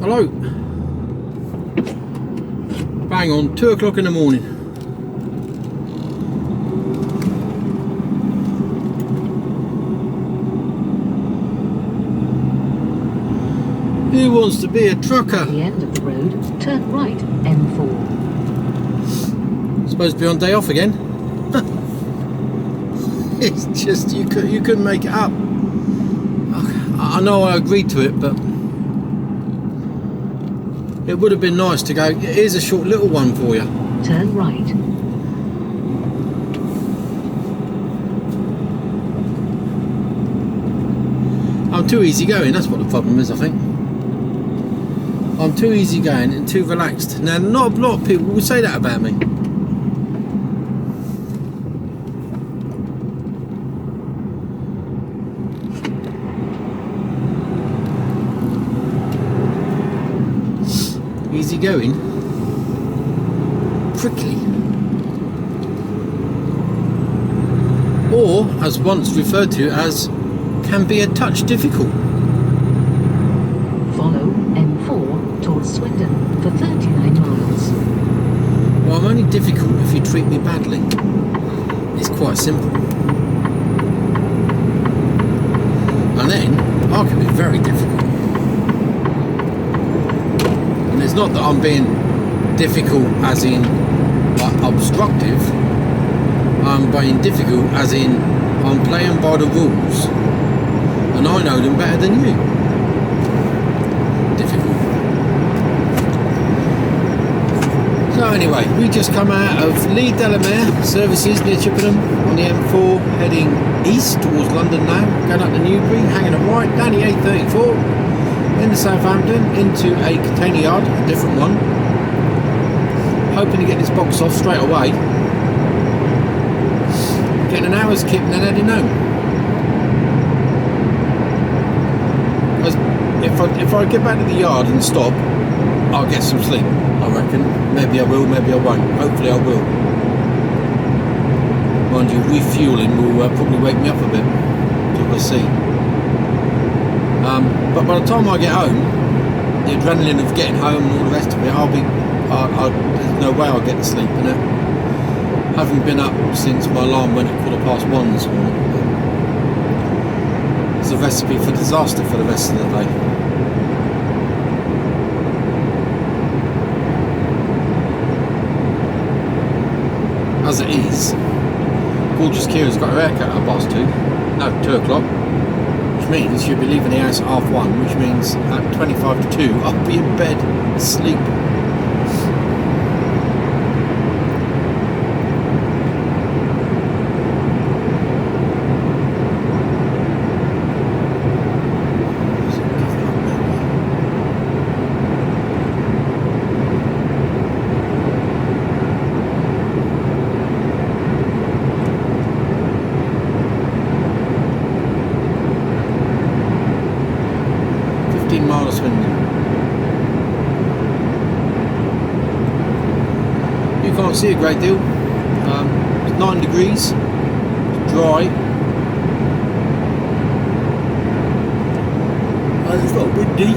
Hello. Bang on, 2 o'clock in the morning. Who wants to be a trucker? At the end of the road, turn right, M4. Supposed to be on day off again. It's just you couldn't make it up. I know I agreed to it, but it would have been nice to go. Here's a short little one for you. Turn right. I'm too easygoing. That's what the problem is, I think. I'm too easygoing and too relaxed. Now, not a lot of people would say that about me. Easygoing, prickly, or as once referred to as can be a touch difficult. Follow M4 towards Swindon for 39 miles. Well, I'm only difficult if you treat me badly. It's quite simple. And then I can be very difficult. And it's not that I'm being difficult as in like obstructive. I'm being difficult as in I'm playing by the rules and I know them better than you. Difficult. So anyway, we just come out of Lee Delamere services near Chippenham on the M4, heading east towards London now, going up to Newbury, hanging a right down the A34 into Southampton, into a container yard, a different one, hoping to get this box off straight away, getting an hour's kip and then heading home. If I get back to the yard and stop, I'll get some sleep, I reckon. Maybe I will, maybe I won't. Hopefully I will. Mind you, refueling will probably wake me up a bit. So we'll see. But by the time I get home, the adrenaline of getting home and all the rest of it, there's no way I'll get to sleep in it. Having been up since my alarm went at 1:15 this morning, it's a recipe for disaster for the rest of the day. As it is, gorgeous Kira's got her haircut at 2 o'clock, which means she'll be leaving the house at 1:30, which means at 25 to 2 I'll be in bed asleep. Miles Swindon. You can't see a great deal. It's 9 degrees, it's dry, and it's not windy.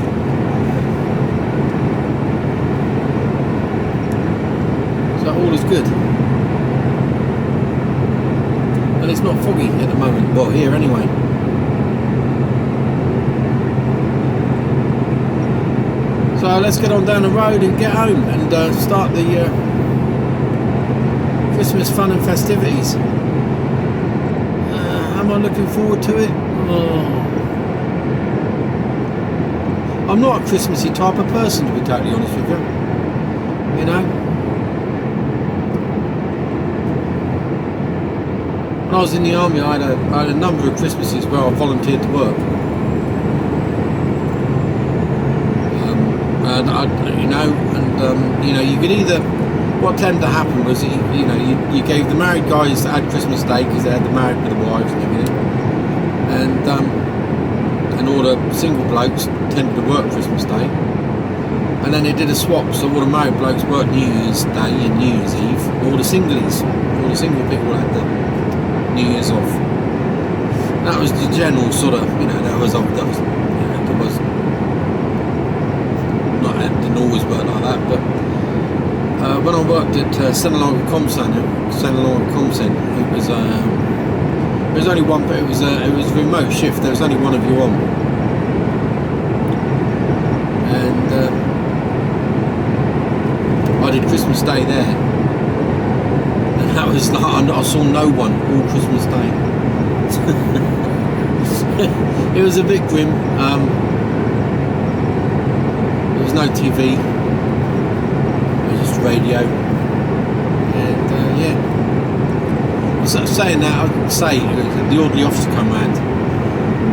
So all is good. And it's not foggy at the moment, well here anyway. So let's get on down the road and get home and start the Christmas fun and festivities. Am I looking forward to it? Oh. I'm not a Christmassy type of person, to be totally honest with you. You know? When I was in the army, I had a number of Christmases where I volunteered to work. You could either, what tended to happen was, you gave the married guys that had Christmas Day, because they had the married with the wives and everything, and all the single blokes tended to work Christmas Day, and then they did a swap, so all the married blokes worked New Year's Day and New Year's Eve, all the single people had the New Year's off. That was the general sort of, there was it didn't always work like that, but when I worked at Senalaga Comcenter, it was only one, but it was a remote shift. There was only one of you on, and I did Christmas Day there, and that was like I saw no one all Christmas Day. It was a bit grim. There was no TV. Radio, and yeah. So saying that, I'd say the orderly officer come round,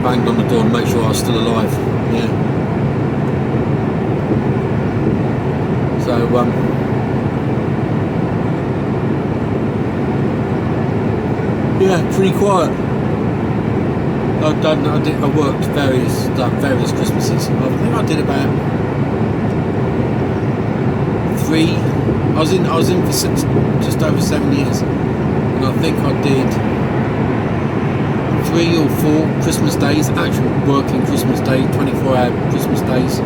banged on the door to make sure I was still alive. Yeah. So yeah, pretty quiet. I worked various Christmases. I think I did about 3. I was in for just over 7 years, and I think I did 3 or 4 Christmas days, actual working Christmas day, 24-hour Christmas days.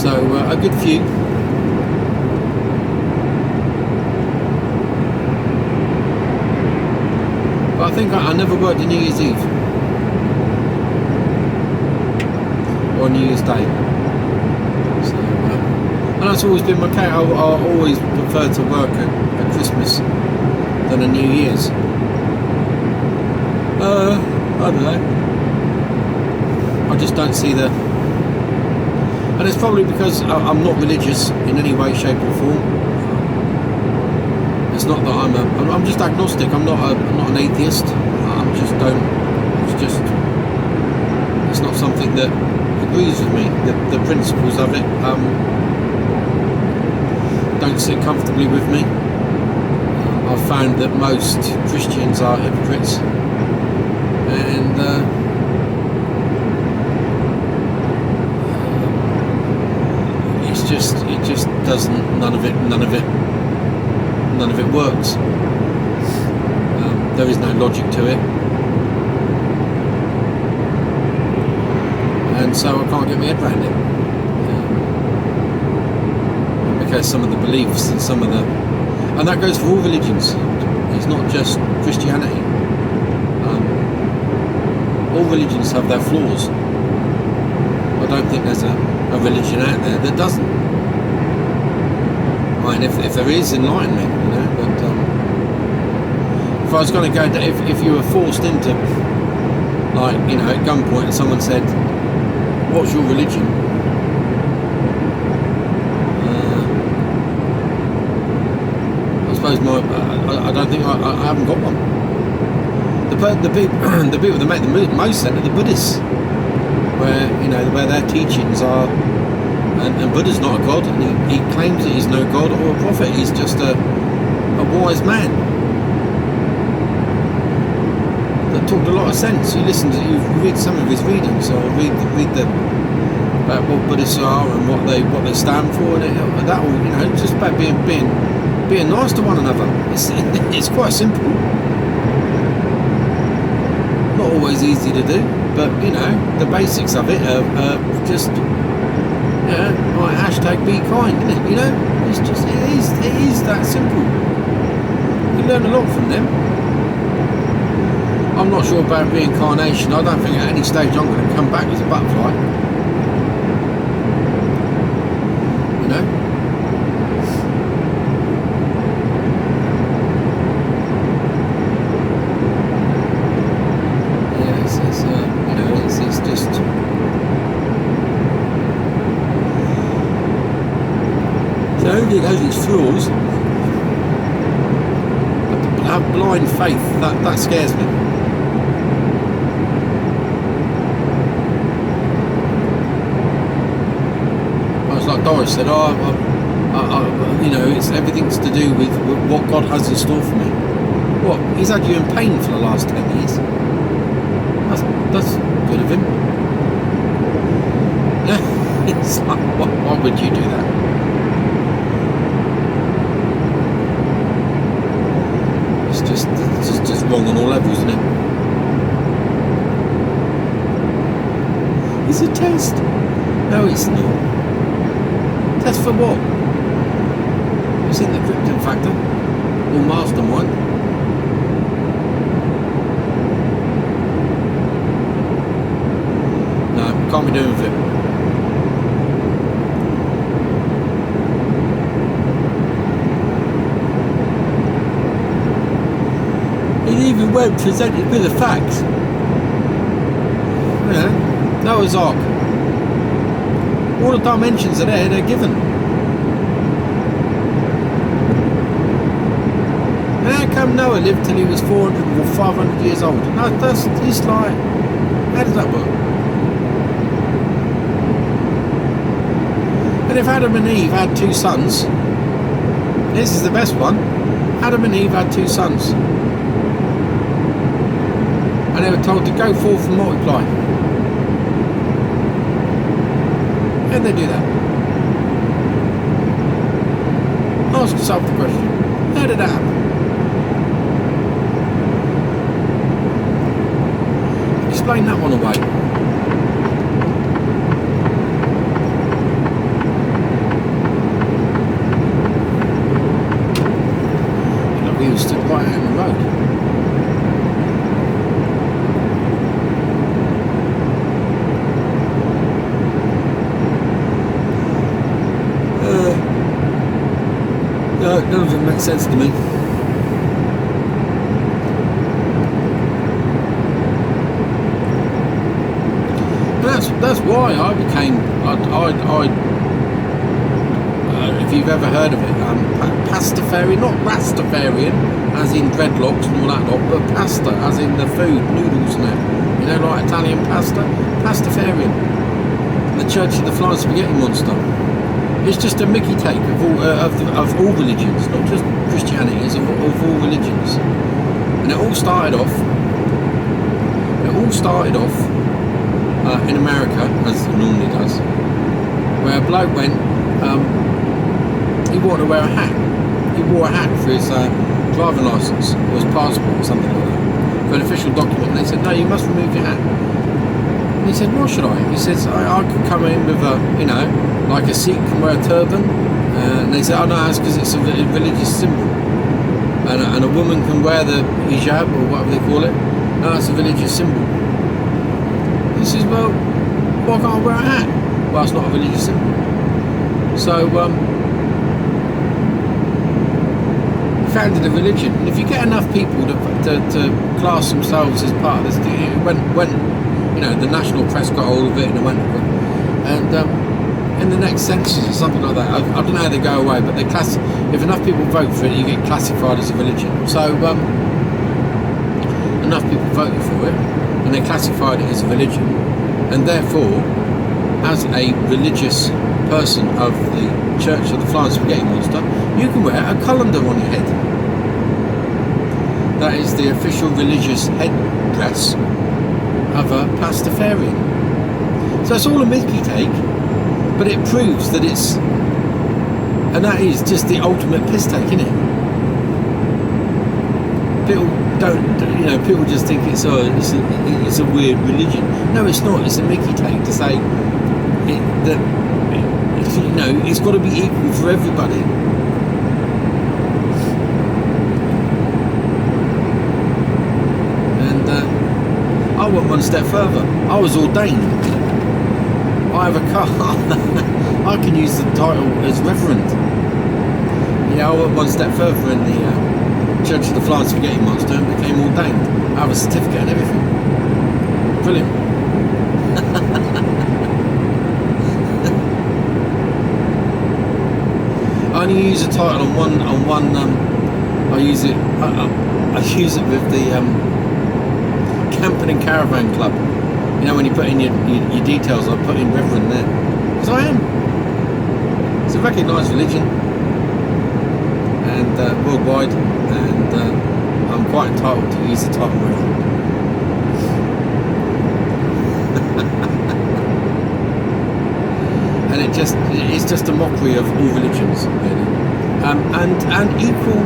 So a good few. But I think I never worked on New Year's Eve or New Year's Day. And that's always been my case. I always prefer to work at Christmas than at New Year's. I don't know. I just don't see the... And it's probably because I'm not religious in any way, shape or form. It's not that I'm just agnostic. I'm not an atheist. It's not something that agrees with me. The principles of it don't sit comfortably with me. I've found that most Christians are hypocrites, and it just doesn't. None of it works. There is no logic to it, and so I can't get my head around it. Because some of the beliefs and and that goes for all religions. It's not just Christianity. All religions have their flaws. I don't think there's a religion out there that doesn't. I mean, if there is, enlighten me, you know. But if I was going to go, if you were forced into, like, you know, at gunpoint, and someone said, "What's your religion?" I don't think I haven't got one. The people that make the most sense are the Buddhists, where their teachings are, and Buddha's not a god, and he claims that he's no god or a prophet. He's just a wise man that talked a lot of sense. You read some of his readings, or read about what Buddhists are and what they stand for, and that all, you know, just about being nice to one another. It's quite simple. Not always easy to do, but you know, the basics of it are just, you know, like hashtag be kind, isn't it? You know, it is that simple. You learn a lot from them. I'm not sure about reincarnation. I don't think at any stage I'm going to come back as a butterfly. You know? It's just... So everything has its flaws. But to have blind faith, that scares me. It's like Doris said, you know, it's everything's to do with what God has in store for me. What? He's had you in pain for the last 10 years. That's good of him. Yeah, it's like, why would you do that? It's just wrong on all levels, isn't it? It's a test. No, it's not. Test for what? It's in the Krypton factor. Or mastermind. No, can't be doing with it. It even went presented with the facts. Yeah, Noah's Ark. All the dimensions are there, they're given. How come Noah lived till he was 400 or 500 years old? No, it's like, how does that work? And if Adam and Eve had 2 sons, this is the best one. Adam and Eve had 2 sons. And they were told to go forth and multiply. How did they do that? Ask yourself the question. How did that happen? Explain that one away. Look, we were stood right out in the road. No, it doesn't make sense to me. That's why I became, if you've ever heard of it, pastafarian, not Rastafarian, as in dreadlocks and all that lot, but pasta, as in the food, noodles and that. You know, like Italian pasta, pastafarian. The Church of the Flying Spaghetti Monster. It's just a Mickey take of all religions, not just Christianity, it's of all religions. And it all started off in America, as it normally does, where a bloke went, he wanted to wear a hat. He wore a hat for his driving licence, or his passport, or something like that, for an official document. And they said, no, you must remove your hat. And he said, why should I? He says, I could come in with a, you know, like a Sikh can wear a turban. And they said, oh no, that's because it's a religious symbol. And a woman can wear the hijab, or whatever they call it. No, it's a religious symbol. He says, well, why can't I wear a hat? Well, it's not a religious symbol. So, he founded a religion. And if you get enough people to class themselves as part of this, when you know, the national press got hold of it and it went, and in the next census or something like that, I don't know how they go away, but they if enough people vote for it, you get classified as a religion. So enough people voted for it, and they classified it as a religion, and therefore, as a religious person of the Church of the Flying Spaghetti Monster, you can wear a colander on your head. That is the official religious headdress of a pastafarian. So it's all a Mickey take, but it proves that it's, and that is just the ultimate piss take, isn't it? People people just think it's a weird religion. No, it's not. It's a Mickey take to say that it's got to be equal for everybody. And I went one step further. I was ordained. I have a car. I can use the title as reverend. Yeah, I went one step further in the Church of the Flying Spaghetti Monster and became ordained. I have a certificate and everything. Brilliant. I only use a title on one. I use it with the Camping and Caravan Club. You know, when you put in your details, I put in Reverend there. Because I am. It's a recognised religion, and worldwide, and I'm quite entitled to use the title Reverend. And it's just a mockery of all religions, really. And equal,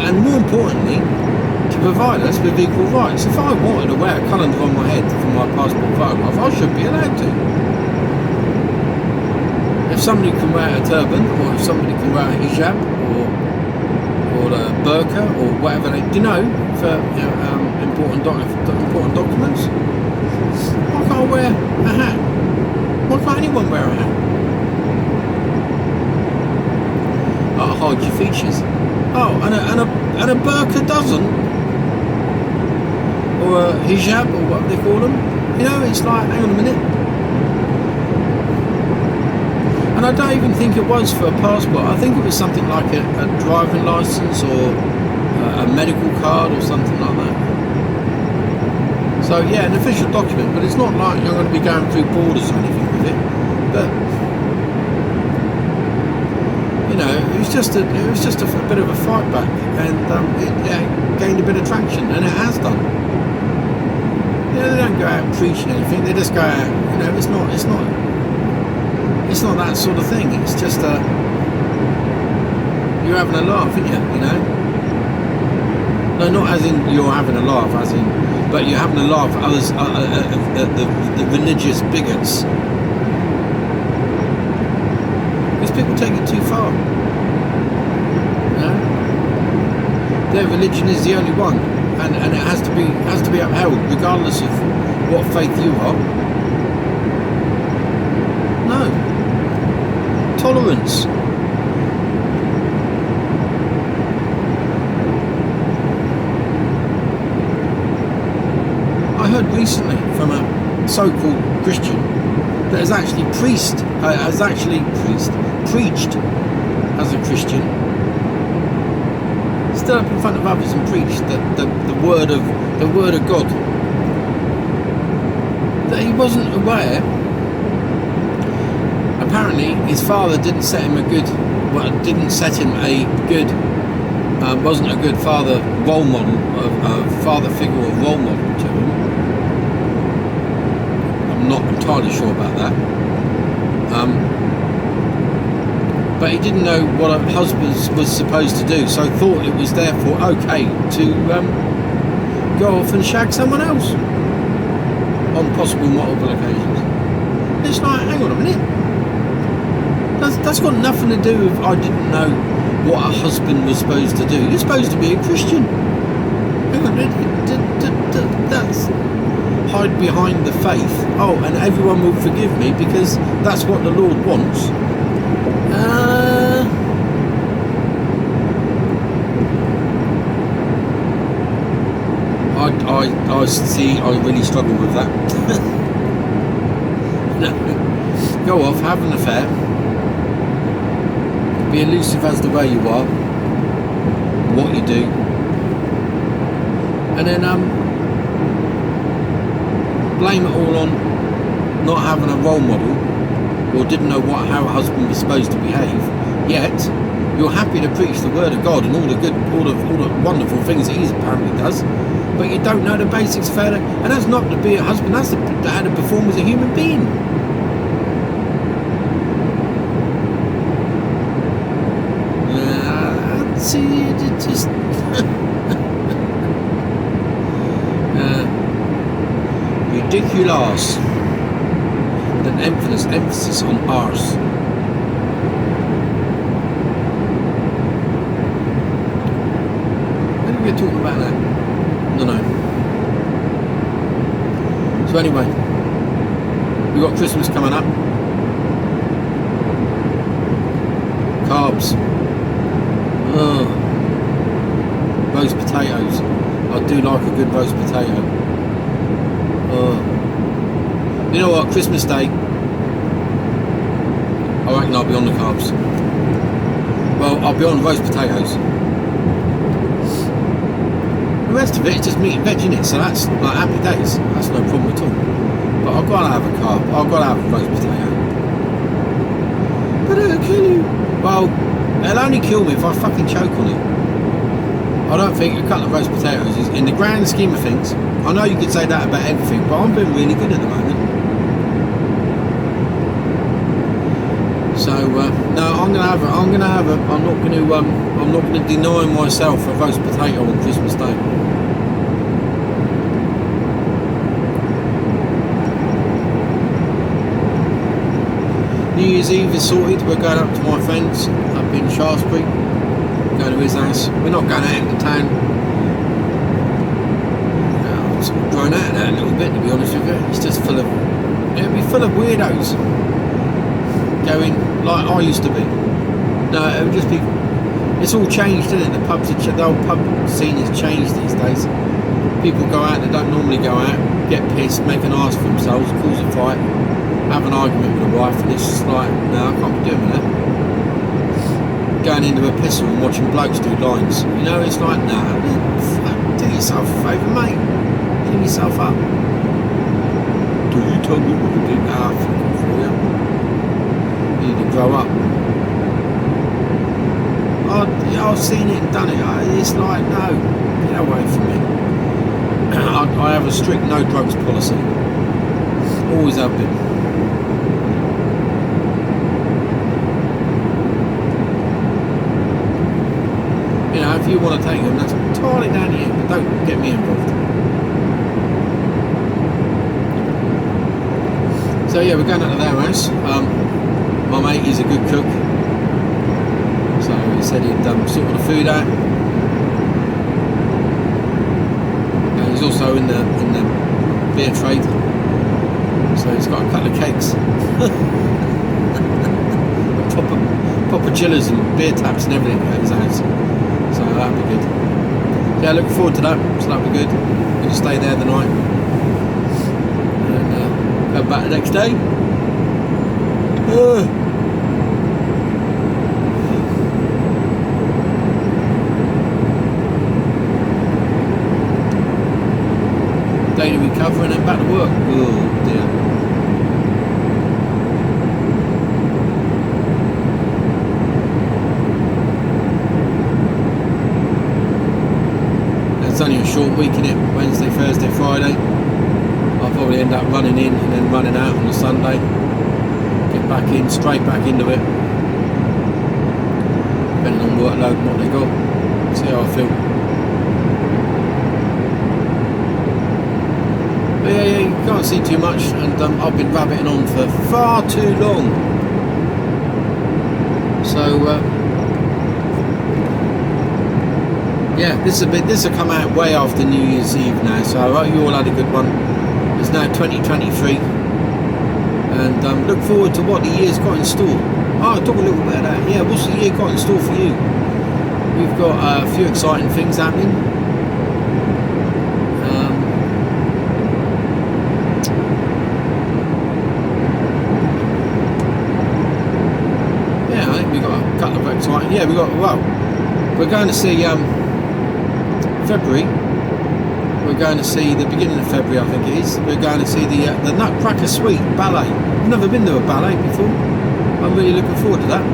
and more importantly, to provide us with equal rights. If I wanted to wear a calendar on my head for my passport photograph, I should be allowed to. If somebody can wear a turban, or if somebody can wear a hijab, or a burqa, or whatever they do, for important documents, why can't I wear a hat? Why can't anyone wear a hat? That'll hide your features. Oh, and a burqa doesn't, or a hijab, or what they call them. It's like, hang on a minute. And I don't even think it was for a passport. I think it was something like a driving license, or a medical card, or something like that. So yeah, an official document, but it's not like you're going to be going through borders or anything with it. But it was just a bit of a fight back, and it gained a bit of traction, and it has done. They don't go out preaching anything. They just go out. It's not that sort of thing. It's just you're having a laugh, aren't you? No, not as in you're having a laugh, but you're having a laugh at others, the religious bigots. Because people take it too far. Their religion is the only one, and it has to be upheld, regardless of what faith you are. No. Tolerance. I heard recently from a so-called Christian that has actually preached as a Christian, stood up in front of others and preached the word of God. That he wasn't aware. Apparently, his father didn't set him wasn't a good father role model, a father figure or role model to him. I'm not entirely sure about that. But he didn't know what a husband was supposed to do, so thought it was therefore okay to go off and shag someone else on possible multiple occasions. It's like, hang on a minute. That's got nothing to do with I didn't know what a husband was supposed to do. You're supposed to be a Christian. Hang on, that's hide behind the faith. Oh, and everyone will forgive me because that's what the Lord wants. I see. I really struggle with that. No, go off, have an affair. Be elusive as to where you are, what you do, and then blame it all on not having a role model, or didn't know how a husband was supposed to behave. Yet you're happy to preach the word of God and all the wonderful things that He apparently does, but you don't know the basics of how to, and that's not to be a husband. That's how to perform as a human being. See, it just ridiculous. With an emphasis on arse. When are we talking about that? No. So anyway, we've got Christmas coming up. Carbs. Roast potatoes. I do like a good roast potato. You know what? Christmas Day, I reckon I'll be on the carbs. Well, I'll be on roast potatoes. The rest of it is just meat and veg in it, so that's like happy days. That's no problem at all. But I've got to have a carb. I've got to have a roast potato. But it'll kill you. Well, it'll only kill me if I fucking choke on it. I don't think a couple of roast potatoes is, in the grand scheme of things, I know you could say that about everything, but I'm being really good at the moment. So no, I'm not going to deny myself a roast potato on Christmas Day. New Year's Eve is sorted. We're going up to my friend's up in Shaftesbury. Going to his house. We're not going out into town. I'm sort of grown out of that a little bit, to be honest with you. It's just full of, it'll be full of weirdos going like I used to be. No, it would just be. It's all changed, isn't it? The pubs, the old pub scene has changed these days. People go out that don't normally go out, get pissed, make an arse for themselves, cause a fight, have an argument with a wife, and it's just like, no, I can't be doing that. Going into a pisser and watching blokes do lines, you know, it's like, nah, do yourself a favour, mate. Clean yourself up. Do you tell me what to do? Ah, fuck off for you. You need to grow up. I've seen it and done it. It's like, no, get away from me. I have a strict no drugs policy. Always have been. You know, if you want to take them, that's entirely down to you, but don't get me involved. So yeah, we're going out to their house. My mate is a good cook. So he said he'd sort the food out. He's also in the beer trade, so he's got a couple of kegs, proper chillers and beer taps and everything at his house. So that'll be good. Yeah, looking forward to that. So that'll be good. Going to stay there the night and go back the next day. Day to recover and then back to work. Oh dear. It's only a short week, innit? Wednesday, Thursday, Friday. I'll probably end up running in and then running out on a Sunday. Get back in, straight back into it. Depending on workload and what they got. See how I feel. But yeah, you can't see too much, and I've been rabbiting on for far too long. So yeah, this will come out way after New Year's Eve now. So I hope you all had a good one. It's now 2023, and look forward to what the year's got in store. I'll talk a little bit about that. Yeah, what's the year got in store for you? We've got a few exciting things happening. Yeah, we're going to see February. We're going to see the beginning of February, I think it is. We're going to see the Nutcracker Suite ballet. I've never been to a ballet before. I'm really looking forward to that.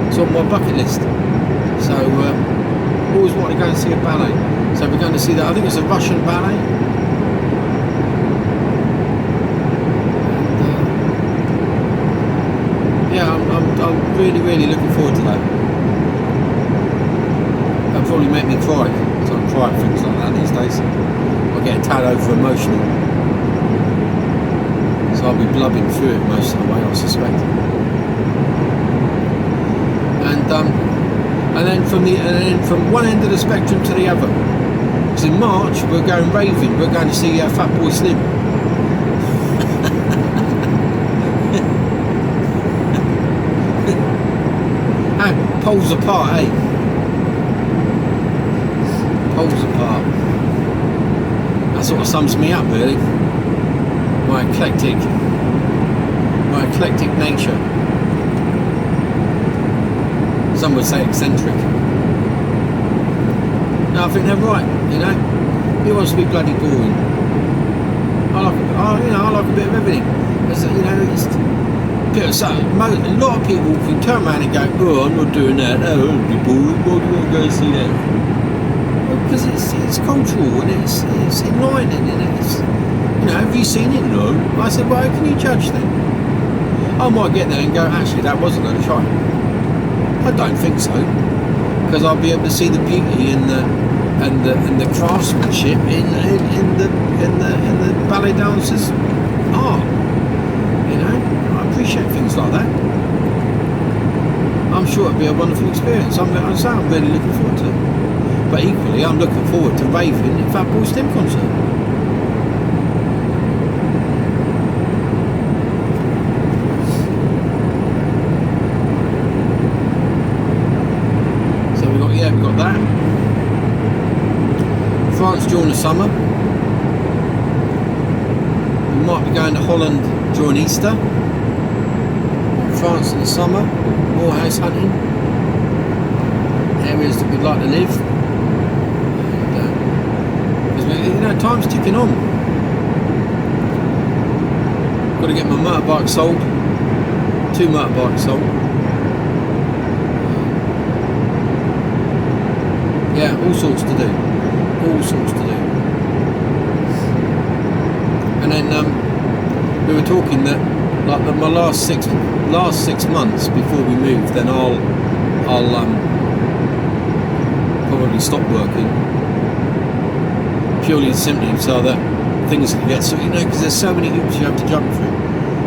It's on my bucket list. So always wanted to go and see a ballet. So we're going to see that. I think it's a Russian ballet. Yeah, I'm really looking forward to that. That'll probably make me cry. So I cry at things like that these days. I get a tad over emotional. So I'll be blubbing through it most of the way, I suspect. And then from one end of the spectrum to the other. Because in March we're going raving. We're going to see Fatboy Slim. Poles apart, eh? Poles apart. That sort of sums me up, really. My eclectic nature. Some would say eccentric. No, I think they're right. You know, who wants to be bloody boring? I like a bit of everything. You know, it's. A lot of people can turn around and go, oh, I'm not doing that, oh, it'll be boring, why do you want to go and see that? Well, because it's cultural and it's enlightening and it's, you know, have you seen it? No. I said, well, how can you judge then? I might get there and go, actually, that wasn't a try. I don't think so, because I'll be able to see the beauty and the craftsmanship in the ballet dancers' art. You know, I appreciate things like that. I'm sure it'll be a wonderful experience. I'm really looking forward to it. But equally, I'm looking forward to raving at Fat Boy Slim concert. So we got that. France during the summer. We might be going to Holland during Easter. France in the summer. More house hunting. Areas that we'd like to live. And, time's ticking on. Got to get my motorbike sold. 2 motorbikes sold. Yeah, all sorts to do. All sorts to do. And then we were talking that like my last six months before we move, then I'll probably stop working, purely and simply so that things can get because there's so many hoops you have to jump through,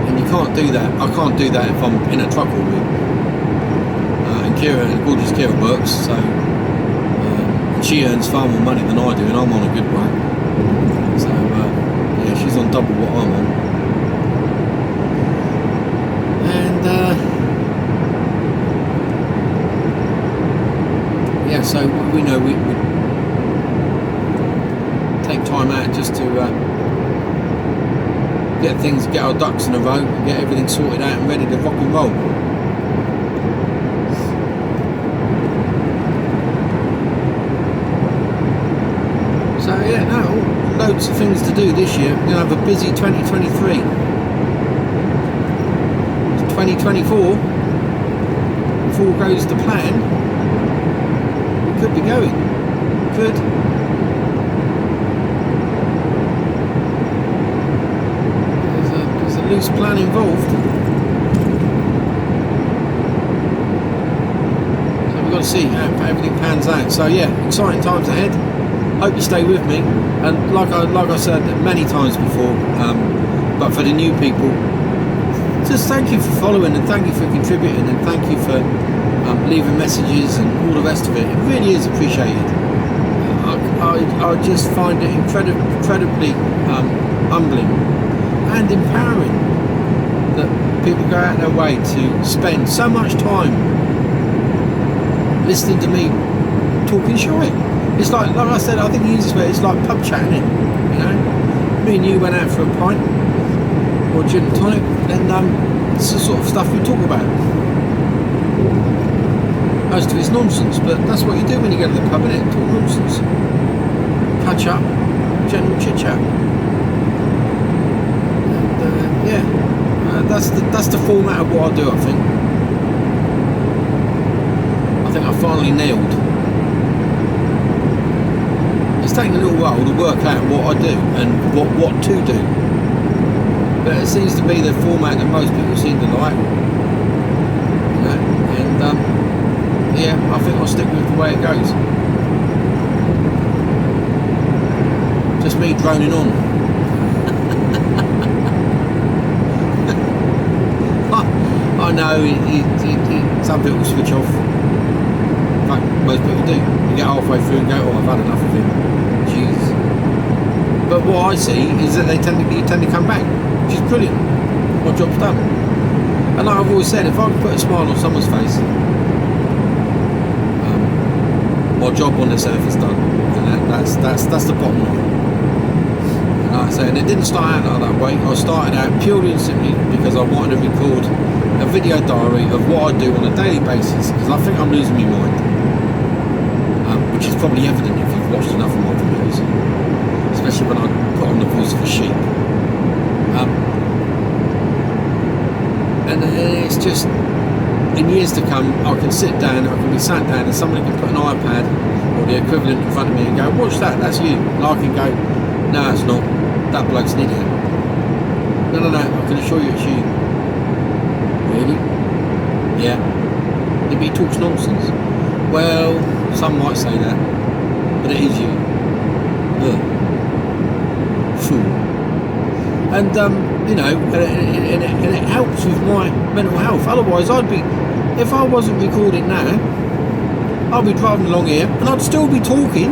and you can't do that. I can't do that if I'm in a truck all week. And gorgeous Kira works, so she earns far more money than I do, and I'm on a good whack. So yeah, she's on double what I'm on. And yeah, so we know we take time out just to get our ducks in a row, and get everything sorted out and ready to rock and roll. So yeah, no, loads of things to do this year. We're going to have a busy 2023. 2024, if all goes to plan, we could be going. Could. There's a loose plan involved. So we've got to see how everything pans out. So yeah, exciting times ahead. Hope you stay with me, and like I said many times before, but for the new people, just thank you for following, and thank you for contributing, and thank you for leaving messages and all the rest of it. It really is appreciated. I just find it incredibly humbling and empowering that people go out their way to spend so much time listening to me talking shite. It's like I said, I think the easiest way, it's like pub chatting, it. Me and you went out for a pint or gin and tonic, and it's the sort of stuff we talk about. Most of it's nonsense, but that's what you do when you go to the pub, innit? Talk nonsense, catch up, general chit chat, and yeah, that's the format of what I do. I think I finally nailed. It's taken a little while to work out what I do and what to do, but it seems to be the format that most people seem to like, and yeah, I think I'll stick with the way it goes. Just me droning on. I know some people switch off. In fact, most people do. You get halfway through and go, oh, I've had enough of him. Jeez. But what I see is that you tend to come back, which is brilliant. My job's done. And like I've always said, if I can put a smile on someone's face, my job on this earth is done. And that's the bottom line. And like I say, and it didn't start out that way. I started out purely and simply because I wanted to record a video diary of what I do on a daily basis, because I think I'm losing my mind. Which is probably evident if you've watched enough of my videos, especially when I put on the voice of a sheep. And it's just, in years to come, I can sit down, I can be sat down, and somebody can put an iPad or the equivalent in front of me and go, watch that, that's you. And I can go, no, it's not, that bloke's an idiot. No, I can assure you it's you. Really? Yeah. Maybe he talks nonsense. Well, some might say that, but it is you. Ugh. Fool. And you know, and it helps with my mental health. Otherwise, if I wasn't recording now, I'd be driving along here and I'd still be talking,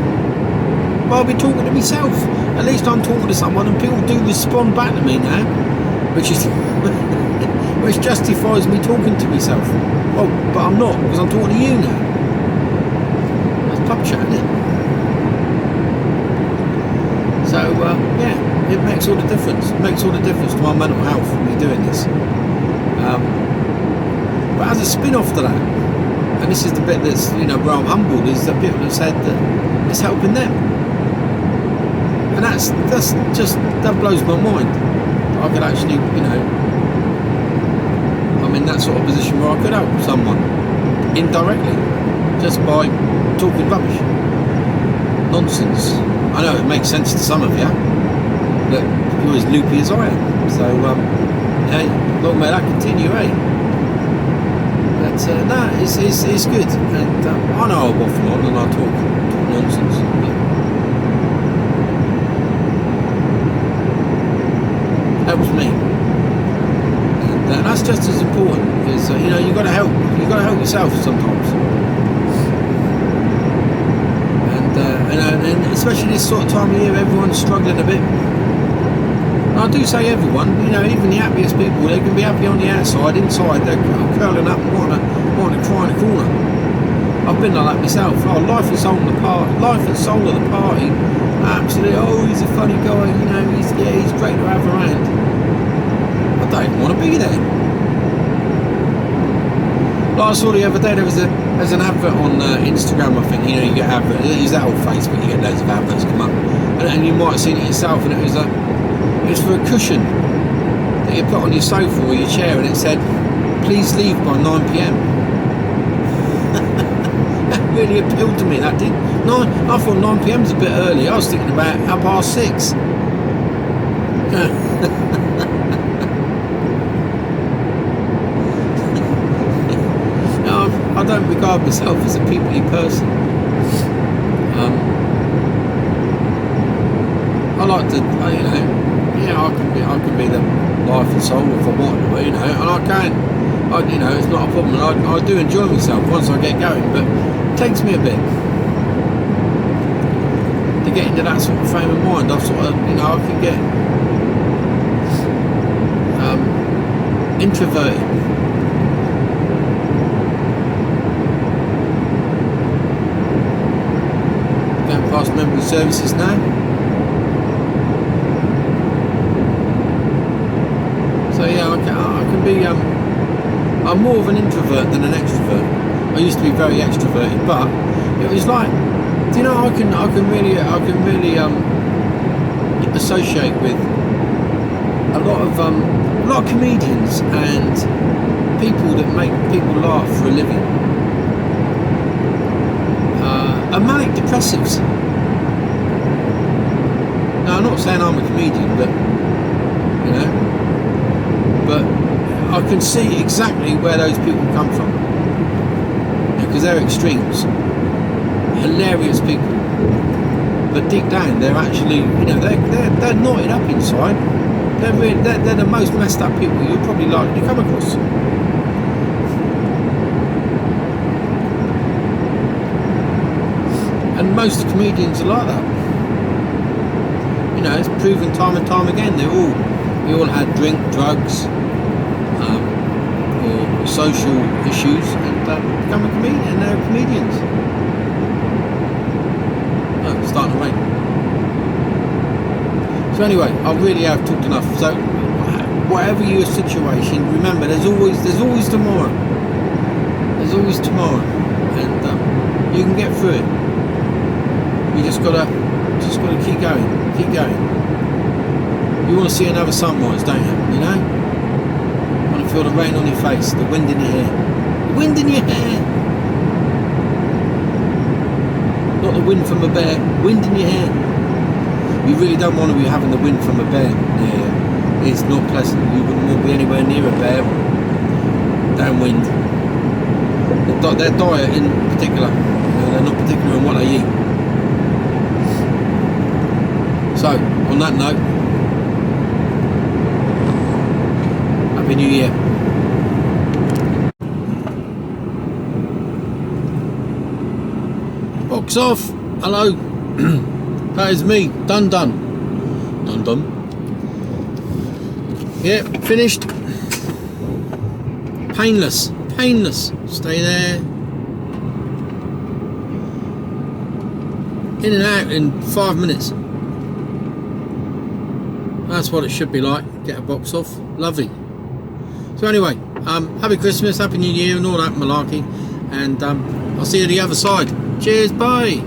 but I'd be talking to myself. At least I'm talking to someone, and people do respond back to me now, which justifies me talking to myself. Well, but I'm not, because I'm talking to you now. That's pub chat, isn't it? So yeah, it makes all the difference. It makes all the difference to my mental health when we're doing this. But as a spin-off to that, and this is the bit that's, you know, where I'm humbled, is that people have said that it's helping them, and that blows my mind. I could actually, you know, I'm in that sort of position where I could help someone indirectly just by talking rubbish, nonsense. I know it makes sense to some of you, but you're as loopy as I am. So, hey, long may that continue, eh? But no, it's good. And I know I waffle on and I talk nonsense. But helps me. And that's just as important, because you know, you've got to help yourself sometimes. And especially this sort of time of year, everyone's struggling a bit. And I do say everyone, you know, even the happiest people, they can be happy on the outside, inside they're curling up and wanting to cry in a corner. I've been like that myself. Oh, life and soul of the party. Absolutely. Oh, he's a funny guy, you know, he's great to have around. I don't even want to be there. Like I saw the other day, there's an advert on Instagram, I think, you know, you get adverts, use that old Facebook, you get loads of adverts come up, and you might have seen it yourself, and it was for a cushion that you put on your sofa or your chair, and it said, please leave by 9 PM. That really appealed to me, that did. I thought 9 PM's a bit early. I was thinking about 6:30. I don't regard myself as a peoply person. I like to, you know, yeah, I can be the life and soul if I want to, you know, and I can. You know, it's not a problem. I do enjoy myself once I get going, but it takes me a bit to get into that sort of frame of mind. I've sort of, you know, I can get introverted. Past memory services now. So yeah, I can be. I'm more of an introvert than an extrovert. I used to be very extroverted, but it was like, you know, I can really associate with a lot of comedians and people that make people laugh for a living. Manic depressives. Now, I'm not saying I'm a comedian, but you know, but I can see exactly where those people come from, because they're extremes, hilarious people, but deep down they're actually, you know, they're knotted up inside. They're the most messed up people you'll probably likely come across. And most comedians are like that. You know, it's proven time and time again. We all had drink, drugs, or social issues, and become a comedian. And they're comedians. Oh, it's starting to rain. So anyway, I really have talked enough. So whatever your situation, remember, there's always tomorrow. There's always tomorrow, and you can get through it. You just gotta keep going. You want to see another sunrise, don't you? You know? You want to feel the rain on your face, the wind in your hair. The wind in your hair. Not the wind from a bear, wind in your hair. You really don't want to be having the wind from a bear. Yeah, it's not pleasant. You wouldn't want to be anywhere near a bear. Downwind. Their diet in particular, they're not particular in what they eat. So, on that note, Happy New Year. Box off. Hello. That is me. Done. Yeah, finished. Painless. Stay there. In and out in 5 minutes. That's what it should be like. Get a box off. Lovely. So anyway, happy Christmas, happy New Year and all that malarkey. And I'll see you on the other side. Cheers, bye.